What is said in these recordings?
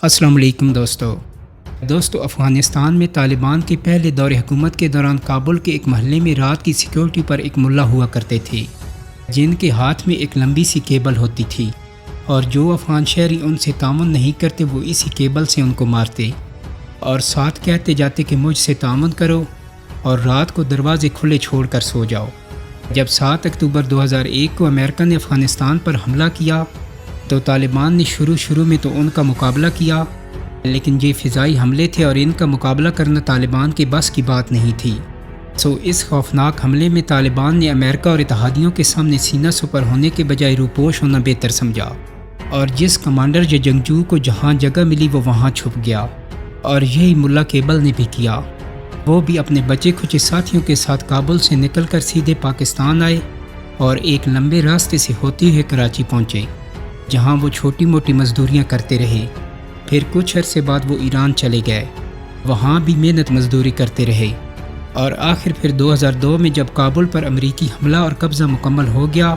السلام علیکم دوستو افغانستان میں طالبان کے پہلے دور حکومت کے دوران کابل کے ایک محلے میں رات کی سیکیورٹی پر ایک ملا ہوا کرتے تھے جن کے ہاتھ میں ایک لمبی سی کیبل ہوتی تھی، اور جو افغان شہری ان سے تعاون نہیں کرتے وہ اسی کیبل سے ان کو مارتے اور ساتھ کہتے جاتے کہ مجھ سے تعاون کرو اور رات کو دروازے کھلے چھوڑ کر سو جاؤ۔ جب 7 اکتوبر 2001 کو امریکہ نے افغانستان پر حملہ کیا تو طالبان نے شروع میں تو ان کا مقابلہ کیا، لیکن یہ فضائی حملے تھے اور ان کا مقابلہ کرنا طالبان کے بس کی بات نہیں تھی۔ اس خوفناک حملے میں طالبان نے امریکہ اور اتحادیوں کے سامنے سینہ سپر ہونے کے بجائے روپوش ہونا بہتر سمجھا، اور جس کمانڈر یا جنگجو کو جہاں جگہ ملی وہ وہاں چھپ گیا، اور یہی ملا کیبل نے بھی کیا۔ وہ بھی اپنے بچے کھچے ساتھیوں کے ساتھ کابل سے نکل کر سیدھے پاکستان آئے اور ایک لمبے راستے سے ہوتے ہوئے کراچی پہنچے، جہاں وہ چھوٹی موٹی مزدوریاں کرتے رہے۔ پھر کچھ عرصے بعد وہ ایران چلے گئے، وہاں بھی محنت مزدوری کرتے رہے، اور آخر پھر 2002 میں جب کابل پر امریکی حملہ اور قبضہ مکمل ہو گیا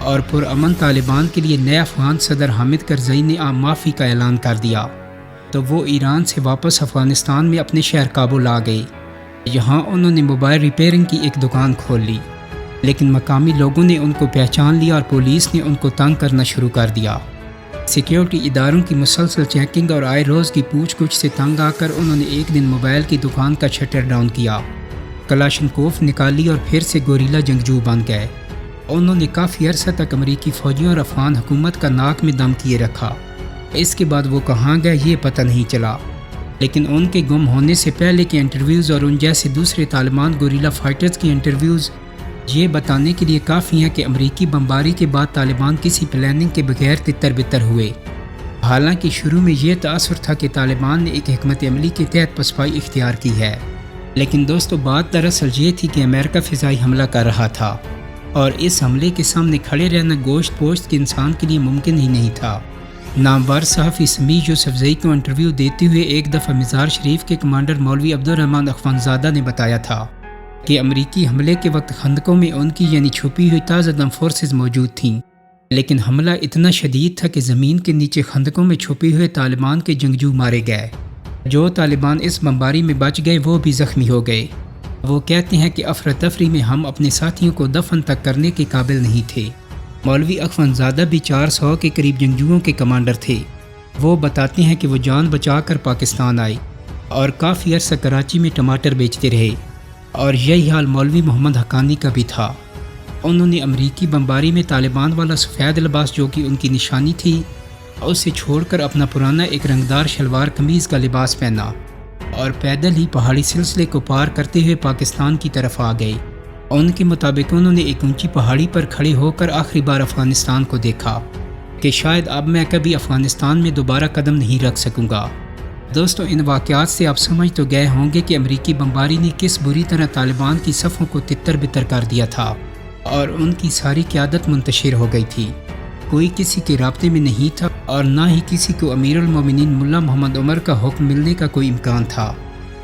اور پرامن طالبان کے لیے نئے افغان صدر حامد کرزئی نے عام معافی کا اعلان کر دیا تو وہ ایران سے واپس افغانستان میں اپنے شہر کابل آ گئے۔ یہاں انہوں نے موبائل ریپیئرنگ کی ایک دکان کھول لی، لیکن مقامی لوگوں نے ان کو پہچان لیا اور پولیس نے ان کو تنگ کرنا شروع کر دیا۔ سیکیورٹی اداروں کی مسلسل چیکنگ اور آئے روز کی پوچھ گچھ سے تنگ آ کر انہوں نے ایک دن موبائل کی دکان کا شٹر ڈاؤن کیا، کلاشنکوف نکالی اور پھر سے گوریلا جنگجو بن گئے۔ انہوں نے کافی عرصہ تک امریکی فوجیوں اور افغان حکومت کا ناک میں دم کیے رکھا۔ اس کے بعد وہ کہاں گئے یہ پتہ نہیں چلا، لیکن ان کے گم ہونے سے پہلے کے انٹرویوز اور ان جیسے دوسرے طالبان گوریلا فائٹرز کی انٹرویوز یہ بتانے کے لیے کافی ہیں کہ امریکی بمباری کے بعد طالبان کسی پلاننگ کے بغیر تتر بتر ہوئے۔ حالانکہ شروع میں یہ تاثر تھا کہ طالبان نے ایک حکمت عملی کے تحت پسپائی اختیار کی ہے، لیکن بات دراصل یہ تھی کہ امریکہ فضائی حملہ کر رہا تھا، اور اس حملے کے سامنے کھڑے رہنا گوشت پوشت کے انسان کے لیے ممکن ہی نہیں تھا۔ نامور صحافی سمیع یوسفزئی کو انٹرویو دیتے ہوئے ایک دفعہ مزار شریف کے کمانڈر مولوی عبدالرحمن اخوندزادہ نے بتایا تھا کہ امریکی حملے کے وقت خندقوں میں ان کی یعنی چھپی ہوئی تازہ دم فورسز موجود تھیں، لیکن حملہ اتنا شدید تھا کہ زمین کے نیچے خندقوں میں چھپے ہوئے طالبان کے جنگجو مارے گئے۔ جو طالبان اس بمباری میں بچ گئے وہ بھی زخمی ہو گئے۔ وہ کہتے ہیں کہ افراتفری میں ہم اپنے ساتھیوں کو دفن تک کرنے کے قابل نہیں تھے۔ مولوی اخوندزادہ بھی 400 کے قریب جنگجوؤں کے کمانڈر تھے۔ وہ بتاتے ہیں کہ وہ جان بچا کر پاکستان آئے اور کافی عرصہ کراچی میں ٹماٹر بیچتے رہے، اور یہی حال مولوی محمد حقانی کا بھی تھا۔ انہوں نے امریکی بمباری میں طالبان والا سفید لباس جو کہ ان کی نشانی تھی اسے چھوڑ کر اپنا پرانا ایک رنگدار شلوار قمیض کا لباس پہنا اور پیدل ہی پہاڑی سلسلے کو پار کرتے ہوئے پاکستان کی طرف آ گئے۔ ان کے مطابق انہوں نے ایک اونچی پہاڑی پر کھڑے ہو کر آخری بار افغانستان کو دیکھا کہ شاید اب میں کبھی افغانستان میں دوبارہ قدم نہیں رکھ سکوں گا۔ دوستو، ان واقعات سے آپ سمجھ تو گئے ہوں گے کہ امریکی بمباری نے کس بری طرح طالبان کی صفوں کو تتر بتر کر دیا تھا اور ان کی ساری قیادت منتشر ہو گئی تھی۔ کوئی کسی کے رابطے میں نہیں تھا اور نہ ہی کسی کو امیر المومنین ملا محمد عمر کا حکم ملنے کا کوئی امکان تھا۔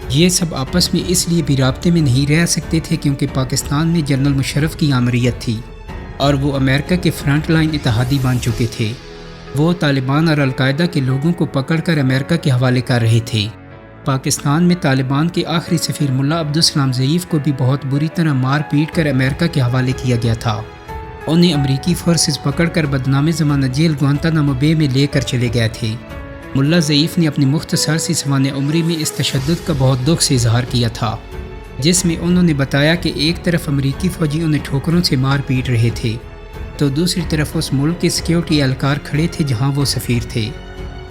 یہ سب آپس میں اس لیے بھی رابطے میں نہیں رہ سکتے تھے کیونکہ پاکستان میں جنرل مشرف کی آمریت تھی اور وہ امریکہ کے فرنٹ لائن اتحادی بن چکے تھے۔ وہ طالبان اور القاعدہ کے لوگوں کو پکڑ کر امریکہ کے حوالے کر رہے تھے۔ پاکستان میں طالبان کے آخری سفیر ملا عبدالسلام ضعیف کو بھی بہت بری طرح مار پیٹ کر امریکہ کے حوالے کیا گیا تھا۔ انہیں امریکی فورسز پکڑ کر بدنام زمانہ جیل گوانتانامو بے میں لے کر چلے گئے تھے۔ ملا ضعیف نے اپنی مختصر سی سوانح عمری میں اس تشدد کا بہت دکھ سے اظہار کیا تھا، جس میں انہوں نے بتایا کہ ایک طرف امریکی فوجی انہیں ٹھوکروں سے مار پیٹ رہے تھے تو دوسری طرف اس ملک کے سیکیورٹی اہلکار کھڑے تھے جہاں وہ سفیر تھے۔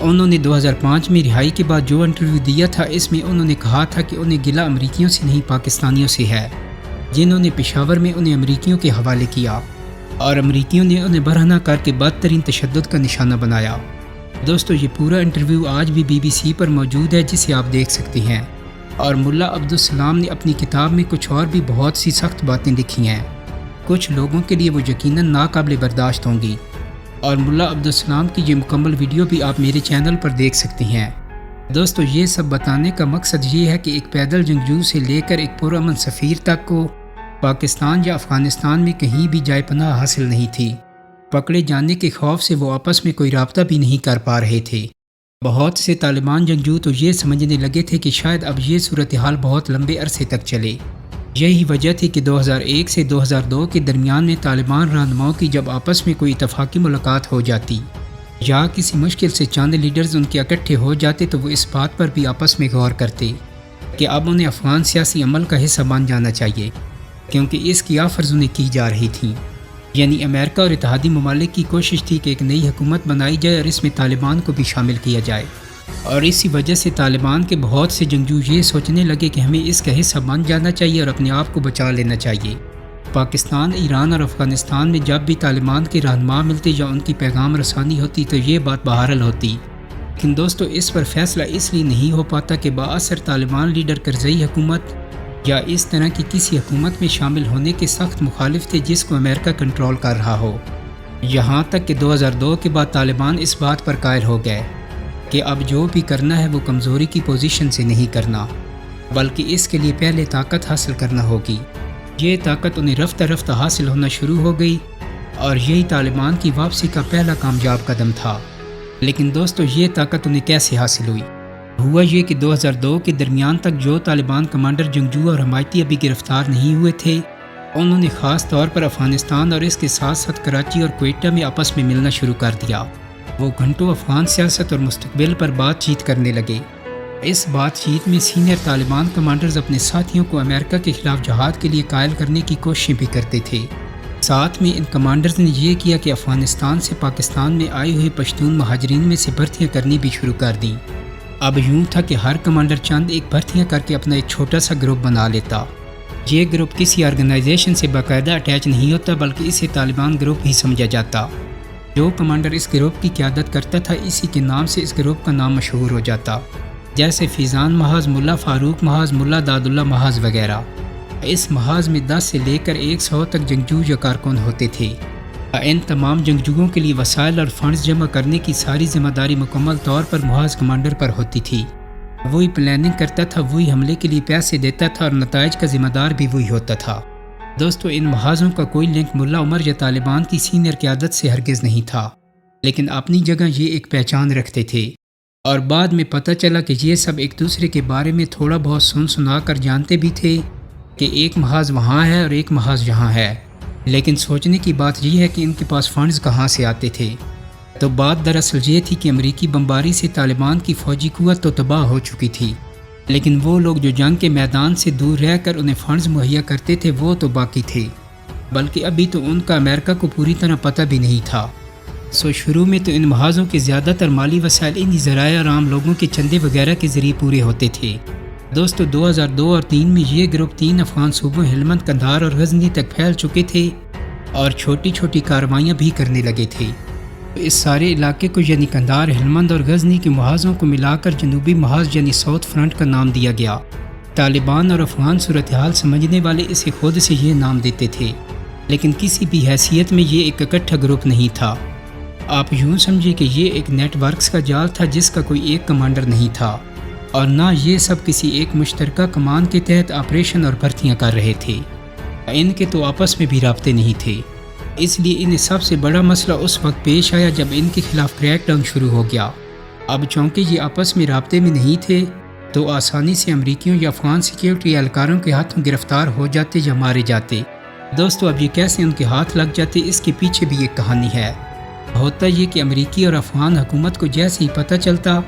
انہوں نے 2005 میں رہائی کے بعد جو انٹرویو دیا تھا اس میں انہوں نے کہا تھا کہ انہیں گلہ امریکیوں سے نہیں پاکستانیوں سے ہے، جنہوں نے پشاور میں انہیں امریکیوں کے حوالے کیا اور امریکیوں نے انہیں برہنہ کر کے بدترین تشدد کا نشانہ بنایا۔ دوستو، یہ پورا انٹرویو آج بھی BBC پر موجود ہے جسے آپ دیکھ سکتے ہیں، اور ملا عبدالسلام نے اپنی کتاب میں کچھ اور بھی بہت سی سخت باتیں لکھی ہیں۔ کچھ لوگوں کے لیے وہ یقیناً ناقابل برداشت ہوں گی، اور ملا عبدالسلام کی یہ مکمل ویڈیو بھی آپ میرے چینل پر دیکھ سکتے ہیں۔ دوستو، یہ سب بتانے کا مقصد یہ ہے کہ ایک پیدل جنگجو سے لے کر ایک پرامن سفیر تک کو پاکستان یا افغانستان میں کہیں بھی جائے پناہ حاصل نہیں تھی۔ پکڑے جانے کے خوف سے وہ آپس میں کوئی رابطہ بھی نہیں کر پا رہے تھے۔ بہت سے طالبان جنگجو تو یہ سمجھنے لگے تھے کہ شاید اب یہ صورتحال بہت لمبے عرصے تک چلے۔ یہی وجہ تھی کہ 2001 سے 2002 کے درمیان میں طالبان رہنماؤں کی جب آپس میں کوئی اتفاقی ملاقات ہو جاتی یا کسی مشکل سے چند لیڈرز ان کے اکٹھے ہو جاتے تو وہ اس بات پر بھی آپس میں غور کرتے کہ اب انہیں افغان سیاسی عمل کا حصہ بن جانا چاہیے، کیونکہ اس کی آفرز انہیں کی جا رہی تھیں۔ یعنی امریکہ اور اتحادی ممالک کی کوشش تھی کہ ایک نئی حکومت بنائی جائے اور اس میں طالبان کو بھی شامل کیا جائے، اور اسی وجہ سے طالبان کے بہت سے جنگجو یہ سوچنے لگے کہ ہمیں اس کا حصہ بن جانا چاہیے اور اپنے آپ کو بچا لینا چاہیے۔ پاکستان، ایران اور افغانستان میں جب بھی طالبان کے رہنما ملتے یا ان کی پیغام رسانی ہوتی تو یہ بات بہرحال ہوتی، لیکن دوستو اس پر فیصلہ اس لیے نہیں ہو پاتا کہ بااثر طالبان لیڈر کرزئی حکومت یا اس طرح کی کسی حکومت میں شامل ہونے کے سخت مخالف تھے جس کو امریکہ کنٹرول کر رہا ہو، یہاں تک کہ 2002 کے بعد طالبان اس بات پر قائل ہو گئے کہ اب جو بھی کرنا ہے وہ کمزوری کی پوزیشن سے نہیں کرنا، بلکہ اس کے لیے پہلے طاقت حاصل کرنا ہوگی۔ یہ طاقت انہیں رفتہ رفتہ حاصل ہونا شروع ہو گئی اور یہی طالبان کی واپسی کا پہلا کامیاب قدم تھا۔ لیکن دوستو یہ طاقت انہیں کیسے حاصل ہوئی؟ ہوا یہ کہ 2002 کے درمیان تک جو طالبان کمانڈر جنگجو اور حمایتی ابھی گرفتار نہیں ہوئے تھے، انہوں نے خاص طور پر افغانستان اور اس کے ساتھ ساتھ کراچی اور کوئٹہ میں آپس میں ملنا شروع کر دیا۔ وہ گھنٹوں افغان سیاست اور مستقبل پر بات چیت کرنے لگے۔ اس بات چیت میں سینئر طالبان کمانڈرز اپنے ساتھیوں کو امریکہ کے خلاف جہاد کے لیے قائل کرنے کی کوششیں بھی کرتے تھے۔ ساتھ میں ان کمانڈرز نے یہ کیا کہ افغانستان سے پاکستان میں آئے ہوئے پشتون مہاجرین میں سے بھرتیاں کرنی بھی شروع کر دیں۔ اب یوں تھا کہ ہر کمانڈر چند ایک بھرتیاں کر کے اپنا ایک چھوٹا سا گروپ بنا لیتا۔ یہ گروپ کسی آرگنائزیشن سے باقاعدہ اٹیچ نہیں ہوتا بلکہ اسے طالبان گروپ ہی سمجھا جاتا۔ جو کمانڈر اس گروپ کی قیادت کرتا تھا اسی کے نام سے اس گروپ کا نام مشہور ہو جاتا، جیسے فیضان محاذ، ملا فاروق محاذ، ملا داد اللہ محاذ وغیرہ۔ اس محاذ میں 10 سے لے کر 100 تک جنگجو یا کارکن ہوتے تھے۔ ان تمام جنگجوؤں کے لیے وسائل اور فنڈز جمع کرنے کی ساری ذمہ داری مکمل طور پر محاذ کمانڈر پر ہوتی تھی۔ وہی پلاننگ کرتا تھا، وہی حملے کے لیے پیسے دیتا تھا اور نتائج کا ذمہ دار بھی وہی ہوتا تھا۔ دوستو ان محاذوں کا کوئی لنک ملا عمر یا طالبان کی سینئر قیادت سے ہرگز نہیں تھا، لیکن اپنی جگہ یہ ایک پہچان رکھتے تھے، اور بعد میں پتہ چلا کہ یہ سب ایک دوسرے کے بارے میں تھوڑا بہت سنا کر جانتے بھی تھے کہ ایک محاذ وہاں ہے اور ایک محاذ یہاں ہے، لیکن سوچنے کی بات یہ ہے کہ ان کے پاس فنڈز کہاں سے آتے تھے۔ تو بات دراصل یہ تھی کہ امریکی بمباری سے طالبان کی فوجی قوت تو تباہ ہو چکی تھی، لیکن وہ لوگ جو جنگ کے میدان سے دور رہ کر انہیں فنڈز مہیا کرتے تھے وہ تو باقی تھے، بلکہ ابھی تو ان کا امریکہ کو پوری طرح پتہ بھی نہیں تھا۔ شروع میں تو ان محاذوں کے زیادہ تر مالی وسائل انہی ذرائع اور عام لوگوں کے چندے وغیرہ کے ذریعے پورے ہوتے تھے۔ دوستو 2002 اور 2003 میں یہ گروپ 3 افغان صوبوں ہلمند، قندھار اور غزنی تک پھیل چکے تھے اور چھوٹی چھوٹی کارروائیاں بھی کرنے لگے تھے۔ اس سارے علاقے کو یعنی قندھار، ہلمند اور غزنی کے محاذوں کو ملا کر جنوبی محاذ یعنی ساؤتھ فرنٹ کا نام دیا گیا۔ طالبان اور افغان صورتحال سمجھنے والے اسے خود سے یہ نام دیتے تھے، لیکن کسی بھی حیثیت میں یہ ایک اکٹھا گروپ نہیں تھا۔ آپ یوں سمجھے کہ یہ ایک نیٹ ورکس کا جال تھا جس کا کوئی ایک کمانڈر نہیں تھا، اور نہ یہ سب کسی ایک مشترکہ کمان کے تحت آپریشن اور بھرتیاں کر رہے تھے۔ ان کے تو آپس میں بھی رابطے نہیں تھے، اس لیے انہیں سب سے بڑا مسئلہ اس وقت پیش آیا جب ان کے خلاف کریک ڈاؤن شروع ہو گیا۔ اب چونکہ یہ آپس میں رابطے میں نہیں تھے تو آسانی سے امریکیوں یا افغان سیکیورٹی اہلکاروں کے ہاتھوں گرفتار ہو جاتے یا مارے جاتے۔ دوستو اب یہ کیسے ان کے ہاتھ لگ جاتے، اس کے پیچھے بھی ایک کہانی ہے۔ ہوتا یہ کہ امریکی اور افغان حکومت کو جیسے ہی پتہ چلتا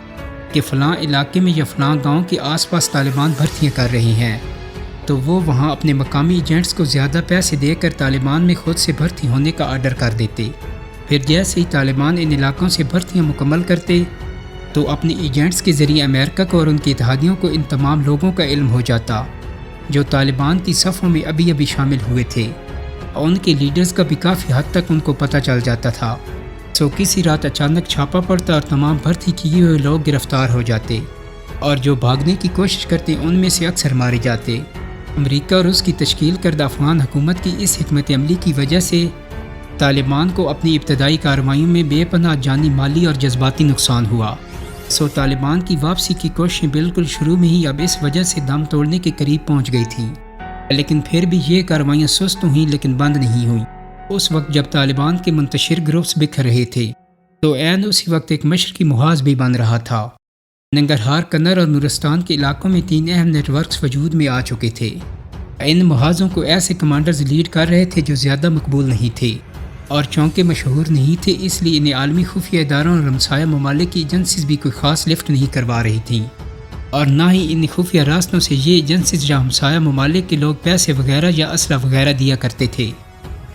کہ فلاں علاقے میں یا فلاں گاؤں کے آس پاس طالبان بھرتیاں کر رہے ہیں تو وہ وہاں اپنے مقامی ایجنٹس کو زیادہ پیسے دے کر طالبان میں خود سے بھرتی ہونے کا آرڈر کر دیتے۔ پھر جیسے ہی طالبان ان علاقوں سے بھرتیاں مکمل کرتے تو اپنے ایجنٹس کے ذریعے امریکہ کو اور ان کے اتحادیوں کو ان تمام لوگوں کا علم ہو جاتا جو طالبان کی صفوں میں ابھی شامل ہوئے تھے، اور ان کے لیڈرز کا بھی کافی حد تک ان کو پتہ چل جاتا تھا۔ کسی رات اچانک چھاپا پڑتا اور تمام بھرتی کیے ہوئے لوگ گرفتار ہو جاتے، اور جو بھاگنے کی کوشش کرتے ان میں سے اکثر مارے جاتے۔ امریکہ اور اس کی تشکیل کردہ افغان حکومت کی اس حکمت عملی کی وجہ سے طالبان کو اپنی ابتدائی کارروائیوں میں بے پناہ جانی، مالی اور جذباتی نقصان ہوا۔ طالبان کی واپسی کی کوششیں بالکل شروع میں ہی اب اس وجہ سے دم توڑنے کے قریب پہنچ گئی تھیں، لیکن پھر بھی یہ کارروائیاں سست ہوئیں لیکن بند نہیں ہوئیں۔ اس وقت جب طالبان کے منتشر گروپس بکھر رہے تھے تو عین اسی وقت ایک مشرقی محاذ بھی بن رہا تھا۔ ننگرہار، کنر اور نورستان کے علاقوں میں 3 اہم نیٹ ورکس وجود میں آ چکے تھے۔ ان محاذوں کو ایسے کمانڈرز لیڈ کر رہے تھے جو زیادہ مقبول نہیں تھے اور چونکہ مشہور نہیں تھے، اس لیے انہیں عالمی خفیہ اداروں اور ہمسایہ ممالک کی ایجنسیز بھی کوئی خاص لفٹ نہیں کروا رہی تھیں، اور نہ ہی ان خفیہ راستوں سے یہ ایجنسیز یا ہمسایہ ممالک کے لوگ پیسے وغیرہ یا اسلحہ وغیرہ دیا کرتے تھے۔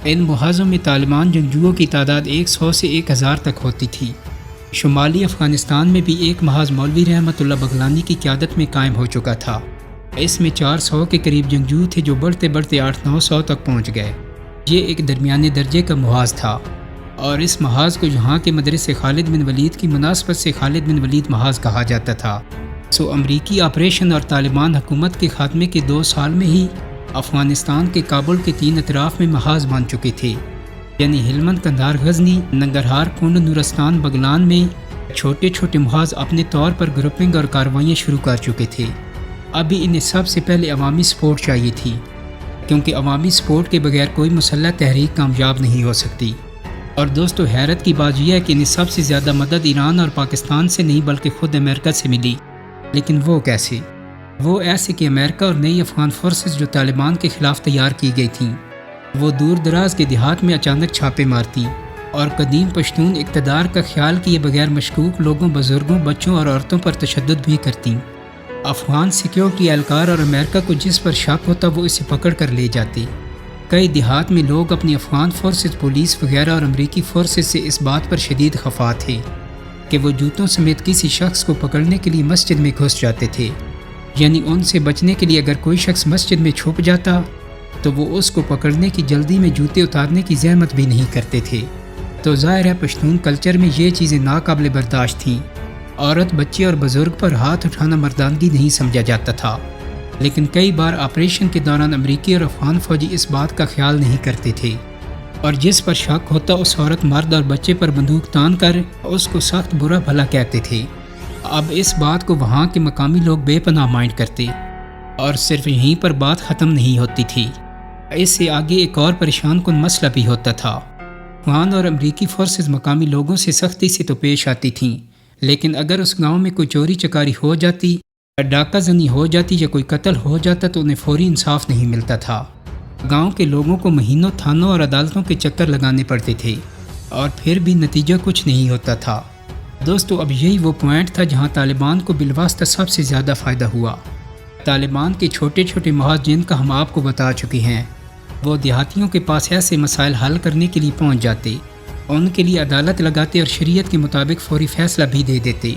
ان محاذوں میں طالبان جنگجوؤں کی تعداد 100 سے 1000 تک ہوتی تھی۔ شمالی افغانستان میں بھی ایک محاذ مولوی رحمت اللہ بغلانی کی قیادت میں قائم ہو چکا تھا۔ اس میں 400 کے قریب جنگجو تھے جو بڑھتے بڑھتے 800-900 تک پہنچ گئے۔ یہ ایک درمیانے درجے کا محاذ تھا، اور اس محاذ کو یہاں کے مدرسے خالد بن ولید کی مناسبت سے خالد بن ولید محاذ کہا جاتا تھا۔ امریکی آپریشن اور طالبان حکومت کے خاتمے کے 2 سال میں ہی افغانستان کے کابل کے 3 اطراف میں محاذ بن چکے تھے، یعنی ہلمند، قندھار، غزنی، ننگرہار، کنڈ، نورستان، بغلان میں چھوٹے چھوٹے محاذ اپنے طور پر گروپنگ اور کارروائیاں شروع کر چکے تھے۔ ابھی انہیں سب سے پہلے عوامی سپورٹ چاہیے تھی، کیونکہ عوامی سپورٹ کے بغیر کوئی مسلح تحریک کامیاب نہیں ہو سکتی۔ اور دوستو، حیرت کی بات یہ ہے کہ انہیں سب سے زیادہ مدد ایران اور پاکستان سے نہیں بلکہ خود امریکہ سے ملی۔ لیکن وہ کیسے؟ وہ ایسے کہ امریکہ اور نئی افغان فورسز جو طالبان کے خلاف تیار کی گئی تھیں، وہ دور دراز کے دیہات میں اچانک چھاپے مارتی اور قدیم پشتون اقتدار کا خیال کیے بغیر مشکوک لوگوں، بزرگوں، بچوں اور عورتوں پر تشدد بھی کرتیں۔ افغان سیکیورٹی اہلکار اور امریکہ کو جس پر شک ہوتا وہ اسے پکڑ کر لے جاتے۔ کئی دیہات میں لوگ اپنی افغان فورسز، پولیس وغیرہ اور امریکی فورسز سے اس بات پر شدید خفا تھے کہ وہ جوتوں سمیت کسی شخص کو پکڑنے کے لیے مسجد میں گھس جاتے تھے، یعنی ان سے بچنے کے لیے اگر کوئی شخص مسجد میں چھپ جاتا تو وہ اس کو پکڑنے کی جلدی میں جوتے اتارنے کی زحمت بھی نہیں کرتے تھے۔ تو ظاہر ہے پشتون کلچر میں یہ چیزیں ناقابل برداشت تھیں۔ عورت، بچے اور بزرگ پر ہاتھ اٹھانا مردانگی نہیں سمجھا جاتا تھا، لیکن کئی بار آپریشن کے دوران امریکی اور افغان فوجی اس بات کا خیال نہیں کرتے تھے، اور جس پر شک ہوتا اس عورت، مرد اور بچے پر بندوق تان کر اس کو سخت برا بھلا کہتے تھے۔ اب اس بات کو وہاں کے مقامی لوگ بے پناہ مائنڈ کرتے، اور صرف یہیں پر بات ختم نہیں ہوتی تھی۔ اس سے آگے ایک اور پریشان کن مسئلہ بھی ہوتا تھا۔ افغان اور امریکی فورسز مقامی لوگوں سے سختی سے تو پیش آتی تھیں، لیکن اگر اس گاؤں میں کوئی چوری چکاری ہو جاتی، ڈاکہ زنی ہو جاتی یا کوئی قتل ہو جاتا تو انہیں فوری انصاف نہیں ملتا تھا۔ گاؤں کے لوگوں کو مہینوں تھانوں اور عدالتوں کے چکر لگانے پڑتے تھے، اور پھر بھی نتیجہ کچھ نہیں ہوتا تھا۔ دوستو، اب یہی وہ پوائنٹ تھا جہاں طالبان کو بالواسطہ سب سے زیادہ فائدہ ہوا۔ طالبان کے چھوٹے چھوٹے محاذ جن کا ہم آپ کو بتا چکے ہیں، وہ دیہاتیوں کے پاس ایسے مسائل حل کرنے کے لیے پہنچ جاتے، ان کے لیے عدالت لگاتے اور شریعت کے مطابق فوری فیصلہ بھی دے دیتے۔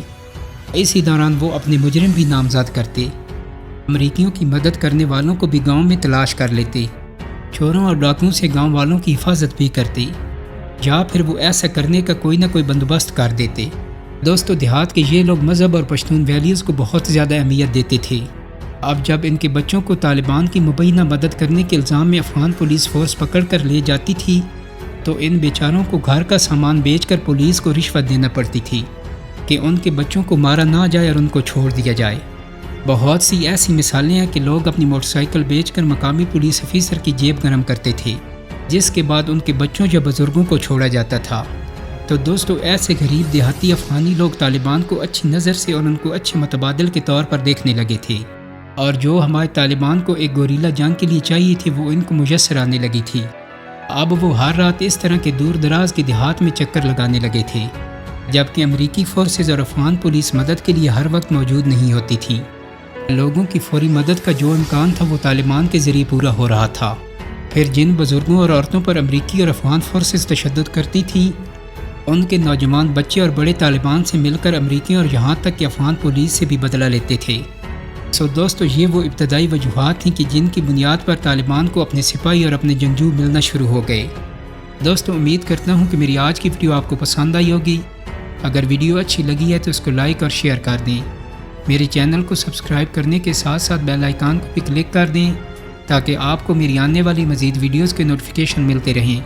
اسی دوران وہ اپنے مجرم بھی نامزد کرتے، امریکیوں کی مدد کرنے والوں کو بھی گاؤں میں تلاش کر لیتے، چوروں اور ڈاکوؤں سے گاؤں والوں کی حفاظت بھی کرتے، یا پھر وہ ایسا کرنے کا کوئی نہ کوئی بندوبست کر دیتے۔ دوستو، دیہات کے یہ لوگ مذہب اور پشتون ویلیوز کو بہت زیادہ اہمیت دیتے تھے۔ اب جب ان کے بچوں کو طالبان کی مبینہ مدد کرنے کے الزام میں افغان پولیس فورس پکڑ کر لے جاتی تھی تو ان بیچاروں کو گھر کا سامان بیچ کر پولیس کو رشوت دینا پڑتی تھی کہ ان کے بچوں کو مارا نہ جائے اور ان کو چھوڑ دیا جائے۔ بہت سی ایسی مثالیں ہیں کہ لوگ اپنی موٹر سائیکل بیچ کر مقامی پولیس افیسر کی جیب گرم کرتے تھے، جس کے بعد ان کے بچوں یا بزرگوں کو چھوڑا جاتا تھا۔ تو دوستو، ایسے غریب دیہاتی افغانی لوگ طالبان کو اچھی نظر سے اور ان کو اچھے متبادل کے طور پر دیکھنے لگے تھے، اور جو ہمارے طالبان کو ایک گوریلا جنگ کے لیے چاہیے تھی وہ ان کو میسر آنے لگی تھی۔ اب وہ ہر رات اس طرح کے دور دراز کے دیہات میں چکر لگانے لگے تھے، جبکہ امریکی فورسز اور افغان پولیس مدد کے لیے ہر وقت موجود نہیں ہوتی تھی۔ لوگوں کی فوری مدد کا جو امکان تھا وہ طالبان کے ذریعے پورا ہو رہا تھا۔ پھر جن بزرگوں اور عورتوں پر امریکی اور افغان فورسز تشدد کرتی تھیں، ان کے نوجوان بچے اور بڑے طالبان سے مل کر امریکیوں اور یہاں تک کہ افغان پولیس سے بھی بدلہ لیتے تھے۔ دوستو، یہ وہ ابتدائی وجوہات تھیں کہ جن کی بنیاد پر طالبان کو اپنے سپاہی اور اپنے جنگجو ملنا شروع ہو گئے۔ دوستو، امید کرتا ہوں کہ میری آج کی ویڈیو آپ کو پسند آئی ہوگی۔ اگر ویڈیو اچھی لگی ہے تو اس کو لائک اور شیئر کر دیں۔ میرے چینل کو سبسکرائب کرنے کے ساتھ ساتھ بیل آئیکن کو بھی کلک کر دیں تاکہ آپ کو میری آنے والی مزید ویڈیوز کے نوٹیفیکیشن ملتے رہیں۔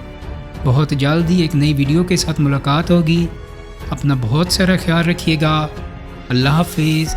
بہت جلدی ایک نئی ویڈیو کے ساتھ ملاقات ہوگی۔ اپنا بہت سارا خیال رکھیے گا۔ اللہ حافظ۔